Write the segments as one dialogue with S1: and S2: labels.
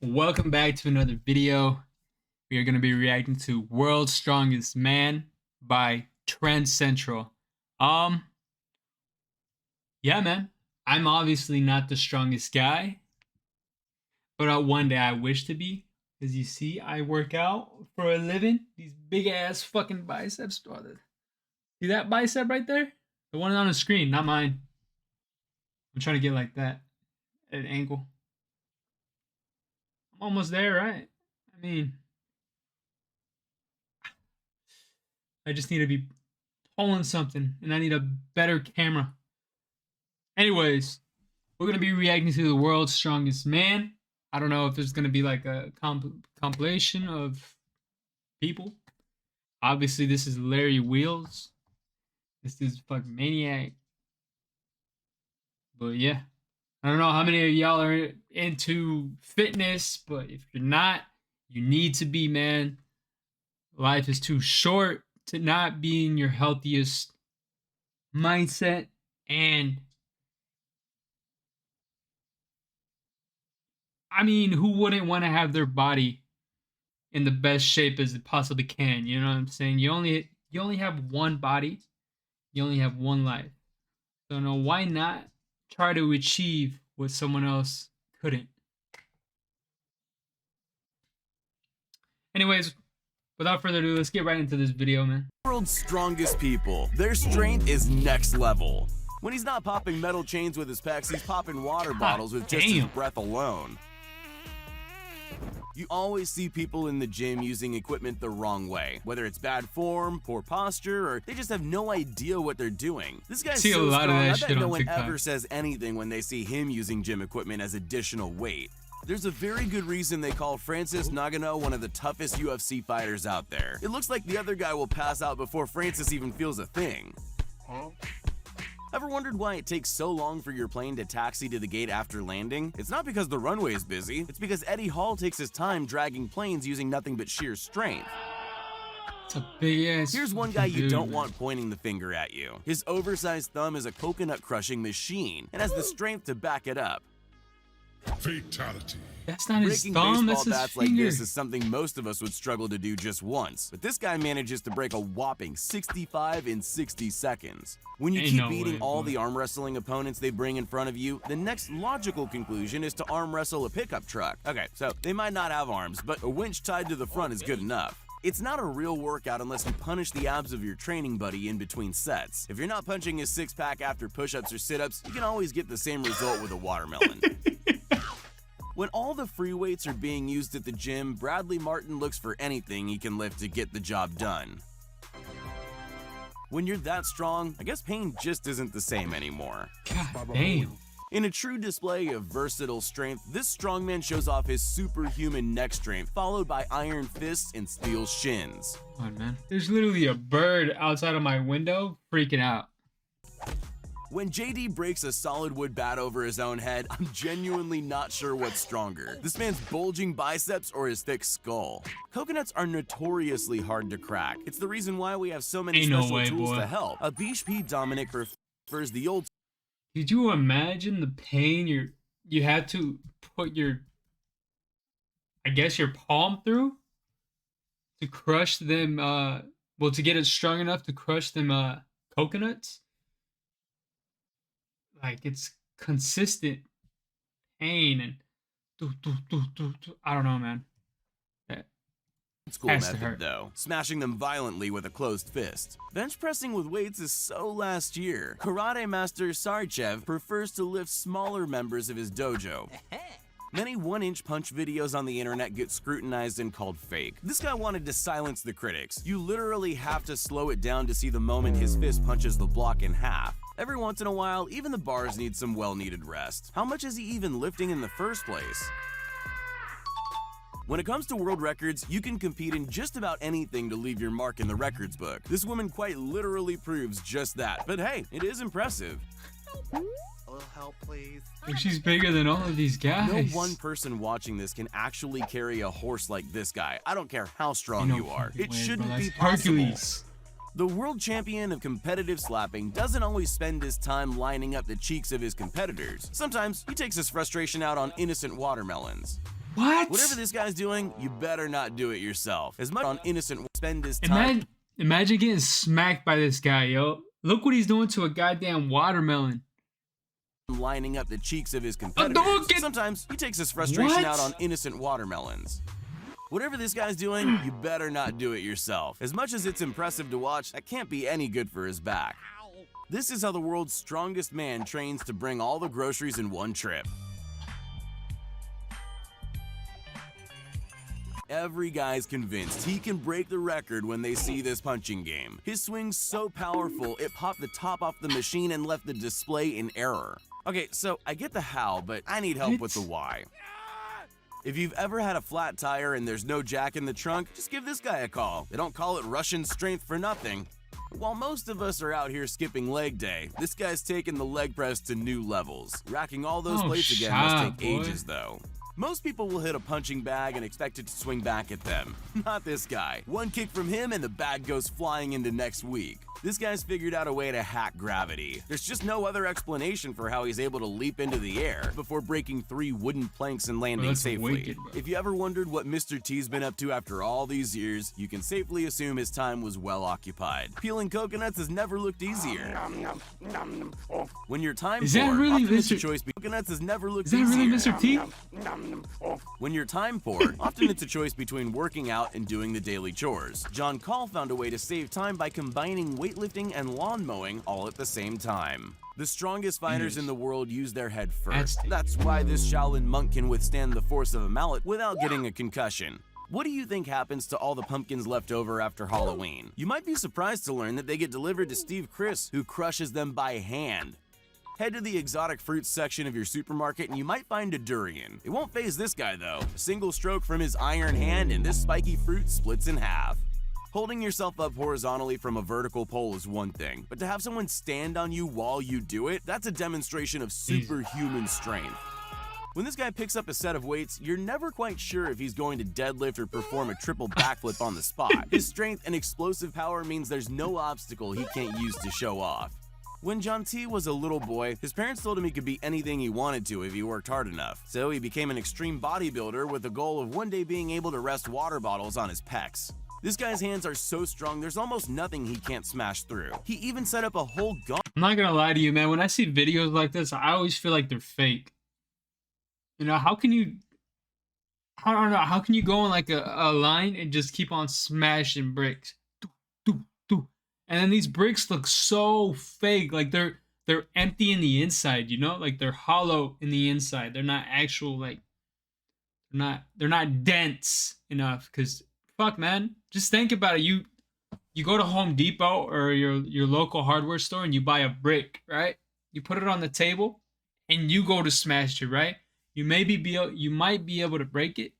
S1: Welcome back to another video. We are going to be reacting to World's Strongest Man by Trend Central. Yeah, man. I'm obviously not the strongest guy, but one day I wish to be. As you see, I work out for a living. These big ass fucking biceps. See that bicep right there? The one on the screen, not mine. I'm trying to get like that at an angle. I'm almost there, right? I mean, I just need to be pulling something, and I need a better camera. Anyways, we're going to be reacting to the World's Strongest Man. I don't know if there's going to be like a compilation of people. Obviously, this is Larry Wheels. This is fucking Maniac. But yeah, I don't know how many of y'all are into fitness, but if you're not, you need to be, man. Life is too short to not be in your healthiest mindset. And I mean, who wouldn't want to have their body in the best shape as it possibly can? You know what I'm saying? You only have one body. You only have one life. So no, why not try to achieve what someone else couldn't? Anyways, without further ado, let's get right into this video, man.
S2: World's strongest people. Their strength is next level. When he's not popping metal chains with his pecs, he's popping water bottles with just his breath alone. You always see people in the gym using equipment the wrong way, whether it's bad form, poor posture, or they just have no idea what they're doing. This guy's so strong, I bet no one ever says anything when they see him using gym equipment as additional weight. There's a very good reason they call Francis Ngannou one of the toughest UFC fighters out there. It looks like the other guy will pass out before Francis even feels a thing. Ever wondered why it takes so long for your plane to taxi to the gate after landing? It's not because the runway is busy, it's because Eddie Hall takes his time dragging planes using nothing but sheer strength.
S1: It's a big ass.
S2: Here's one guy you don't want pointing the finger at you. His oversized thumb is a coconut crushing machine and has the strength to back it up.
S3: Fatality.
S1: That's not his
S2: Breaking
S1: thumb,
S2: baseball
S1: that's his
S2: bats
S1: finger.
S2: like this is something most of us would struggle to do just once, but this guy manages to break a whopping 65 in 60 seconds. When you keep beating all the arm wrestling opponents they bring in front of you, the next logical conclusion is to arm wrestle a pickup truck. Okay, so they might not have arms, but a winch tied to the front is good enough. It's not a real workout unless you punish the abs of your training buddy in between sets. If you're not punching his six-pack after push-ups or sit-ups, you can always get the same result with a watermelon. When all the free weights are being used at the gym, Bradley Martin looks for anything he can lift to get the job done. When you're that strong, I guess pain just isn't the same anymore.
S1: God damn.
S2: In a true display of versatile strength, this strongman shows off his superhuman neck strength, followed by iron fists and steel shins.
S1: Come on, man. There's literally a bird outside of my window freaking out.
S2: When JD breaks a solid wood bat over his own head, I'm genuinely not sure what's stronger, this man's bulging biceps or his thick skull. Coconuts are notoriously hard to crack. It's the reason why we have so many special tools to help. Abish P. Dominic prefers the old.
S1: Did you imagine the pain you had to put your, I guess, your palm through to crush them, well, to get it strong enough to crush them coconuts? Like, it's consistent pain and I don't know, man.
S2: School method though, smashing them violently with a closed fist. Bench pressing with weights is so last year. Karate master Sarchev prefers to lift smaller members of his dojo. Many 1-inch punch videos on the internet get scrutinized and called fake. This guy wanted to silence the critics. You literally have to slow it down to see the moment his fist punches the block in half. Every once in a while, even the bars need some well-needed rest. How much is he even lifting in the first place? When it comes to world records, you can compete in just about anything to leave your mark in the records book. This woman quite literally proves just that. But hey, it is impressive.
S4: A little help, please.
S1: She's bigger than all of these guys.
S2: No one person watching this can actually carry a horse like this guy. I don't care how strong you are. It shouldn't be possible.
S1: Hercules.
S2: The world champion of competitive slapping doesn't always spend his time lining up the cheeks of his competitors. Sometimes he takes his frustration out on innocent watermelons.
S1: What?
S2: Whatever this guy's doing, you better not do it yourself. As much on innocent spend his time.
S1: Imagine getting smacked by this guy, yo. Look what he's doing to a goddamn watermelon.
S2: Lining up the cheeks of his competitors. Sometimes he takes his frustration out on innocent watermelons. Whatever this guy's doing, you better not do it yourself. As much as it's impressive to watch, that can't be any good for his back. This is how the world's strongest man trains to bring all the groceries in one trip. Every guy's convinced he can break the record when they see this punching game. His swing's so powerful, it popped the top off the machine and left the display in error. Okay, so I get the how, but I need help with the why. If you've ever had a flat tire and there's no jack in the trunk, just give this guy a call. They don't call it Russian strength for nothing. While most of us are out here skipping leg day, this guy's taking the leg press to new levels. Racking all those plates again must take ages though. Most people will hit a punching bag and expect it to swing back at them. Not this guy. One kick from him and the bag goes flying into next week. This guy's figured out a way to hack gravity. There's just no other explanation for how he's able to leap into the air before breaking 3 wooden planks and landing safely. Wicked, if you ever wondered what Mr. T's been up to after all these years, you can safely assume his time was well occupied. Peeling coconuts has never looked easier. When your time
S1: Is that really Mr.
S2: choice coconuts has never looked
S1: Is that
S2: easier.
S1: really Mr. T?
S2: When you're time poor, often it's a choice between working out and doing the daily chores. John Call found a way to save time by combining weightlifting and lawn mowing all at the same time. The strongest fighters in the world use their head first. That's why this Shaolin monk can withstand the force of a mallet without getting a concussion. What do you think happens to all the pumpkins left over after Halloween? You might be surprised to learn that they get delivered to Steve Chris, who crushes them by hand. Head to the exotic fruits section of your supermarket and you might find a durian. It won't faze this guy though. A single stroke from his iron hand and this spiky fruit splits in half. Holding yourself up horizontally from a vertical pole is one thing, but to have someone stand on you while you do it, that's a demonstration of superhuman strength. When this guy picks up a set of weights, you're never quite sure if he's going to deadlift or perform a triple backflip on the spot. His strength and explosive power means there's no obstacle he can't use to show off. When John T was a little boy, his parents told him he could be anything he wanted to if he worked hard enough. So he became an extreme bodybuilder with the goal of one day being able to rest water bottles on his pecs. This guy's hands are so strong, there's almost nothing he can't smash through. He even set up a whole gun.
S1: I'm not gonna lie to you, man. When I see videos like this, I always feel like they're fake. You know, how can you... I don't know. How can you go on like a line and just keep on smashing bricks? And then these bricks look so fake, like they're empty in the inside, you know, like they're hollow in the inside. They're not actual, like they're not dense enough. Cause fuck, man, just think about it. You go to Home Depot or your local hardware store and you buy a brick, right? You put it on the table and you go to smash it, right? You might be able to break it,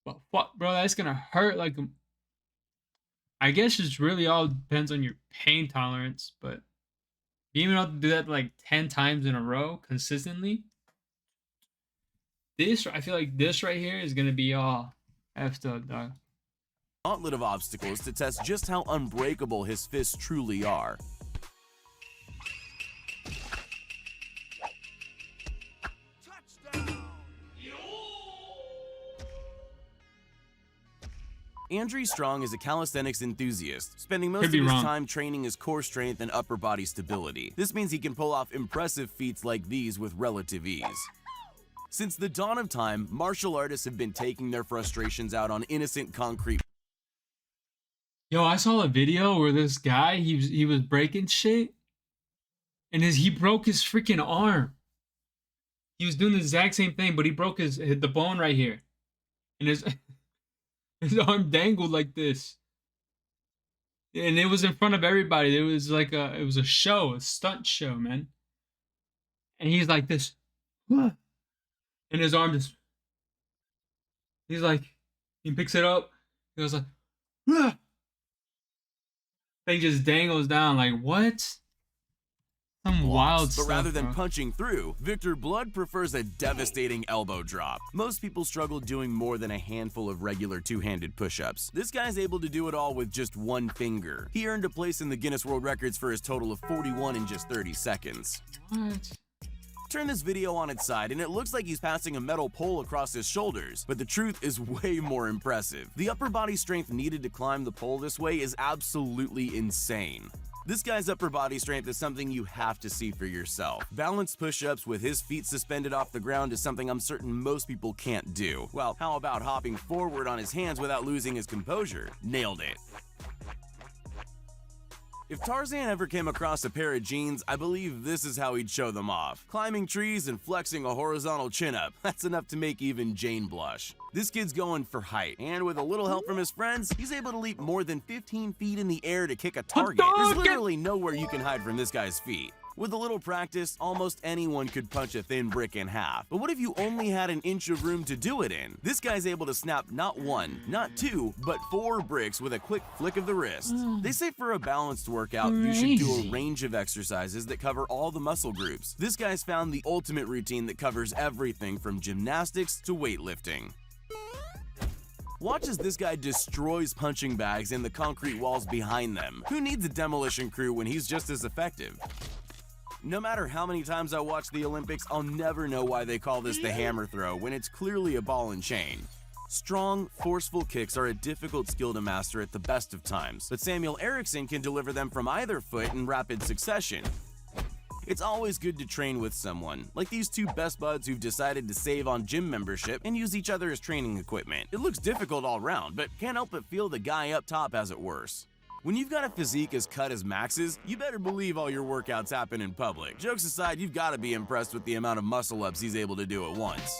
S1: but fuck, bro, that's gonna hurt like a... I guess it's really all depends on your pain tolerance, but being able to do that like 10 times in a row consistently, I feel like this right here is gonna be all effed up, dog.
S2: Gauntlet of obstacles to test just how unbreakable his fists truly are. Andrew Strong is a calisthenics enthusiast, spending most of his time training his core strength and upper body stability. This means he can pull off impressive feats like these with relative ease. Since the dawn of time, martial artists have been taking their frustrations out on innocent concrete.
S1: Yo, I saw a video where this guy, he was breaking shit, and he broke his freaking arm. He was doing the exact same thing, but he broke the bone right here, and his arm dangled like this, and it was in front of everybody. It was like it was a show, a stunt show, man. And he's like this, and his arm just, he's like, he picks it up, he goes like, thing just dangles down. Like, what? Some wild stuff.
S2: But rather than punching through, Victor Blood prefers a devastating elbow drop. Most people struggle doing more than a handful of regular two-handed push-ups. This guy's able to do it all with just one finger. He earned a place in the Guinness World Records for his total of 41 in just 30 seconds.
S1: What?
S2: Turn this video on its side and it looks like he's passing a metal pole across his shoulders, but the truth is way more impressive. The upper body strength needed to climb the pole this way is absolutely insane. This guy's upper body strength is something you have to see for yourself. Balanced push-ups with his feet suspended off the ground is something I'm certain most people can't do. Well, how about hopping forward on his hands without losing his composure? Nailed it. If Tarzan ever came across a pair of jeans, I believe this is how he'd show them off. Climbing trees and flexing a horizontal chin-up, that's enough to make even Jane blush. This kid's going for height, and with a little help from his friends, he's able to leap more than 15 feet in the air to kick a target. There's literally nowhere you can hide from this guy's feet. With a little practice, almost anyone could punch a thin brick in half. But what if you only had an inch of room to do it in? This guy's able to snap not one, not two, but 4 bricks with a quick flick of the wrist. They say for a balanced workout, you should do a range of exercises that cover all the muscle groups. This guy's found the ultimate routine that covers everything from gymnastics to weightlifting. Watch as this guy destroys punching bags and the concrete walls behind them. Who needs a demolition crew when he's just as effective? No matter how many times I watch the Olympics, I'll never know why they call this the hammer throw when it's clearly a ball and chain. Strong, forceful kicks are a difficult skill to master at the best of times, but Samuel Erickson can deliver them from either foot in rapid succession. It's always good to train with someone, like these two best buds who've decided to save on gym membership and use each other as training equipment. It looks difficult all around, but can't help but feel the guy up top has it worse. When you've got a physique as cut as Max's, you better believe all your workouts happen in public. Jokes aside, you've got to be impressed with the amount of muscle ups he's able to do at once.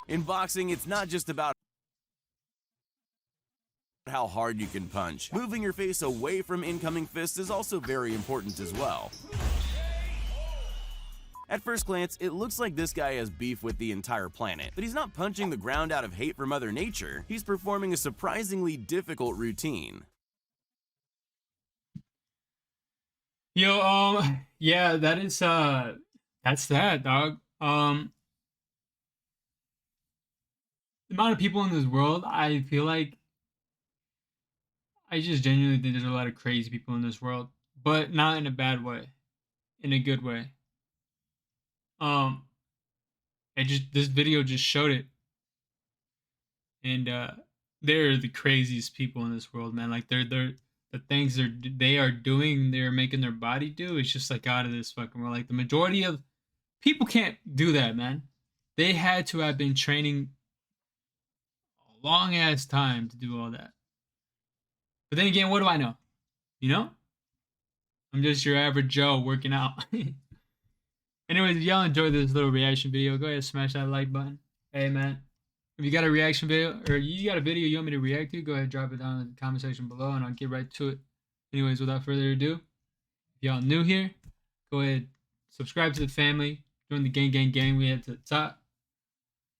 S2: In boxing, it's not just about how hard you can punch. Moving your face away from incoming fists is also very important as well. At first glance, it looks like this guy has beef with the entire planet, but he's not punching the ground out of hate for Mother Nature. He's performing a surprisingly difficult routine.
S1: Yo, yeah, that's that, dog. The amount of people in this world, I feel like I just genuinely think there's a lot of crazy people in this world, but not in a bad way, in a good way. This video just showed it, and they're the craziest people in this world, man. Like they're the things they are doing, they're making their body do. It's just like out of this fucking world. Like the majority of people can't do that, man. They had to have been training a long ass time to do all that. But then again, what do I know? You know, I'm just your average Joe working out. Anyways, if y'all enjoyed this little reaction video, go ahead and smash that like button. Hey, man, if you got a reaction video or you got a video you want me to react to, go ahead and drop it down in the comment section below and I'll get right to it. Anyways, without further ado, if y'all new here, go ahead, subscribe to the family, join the gang we head to the top.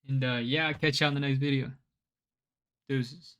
S1: And yeah, I'll catch y'all in the next video. Deuces.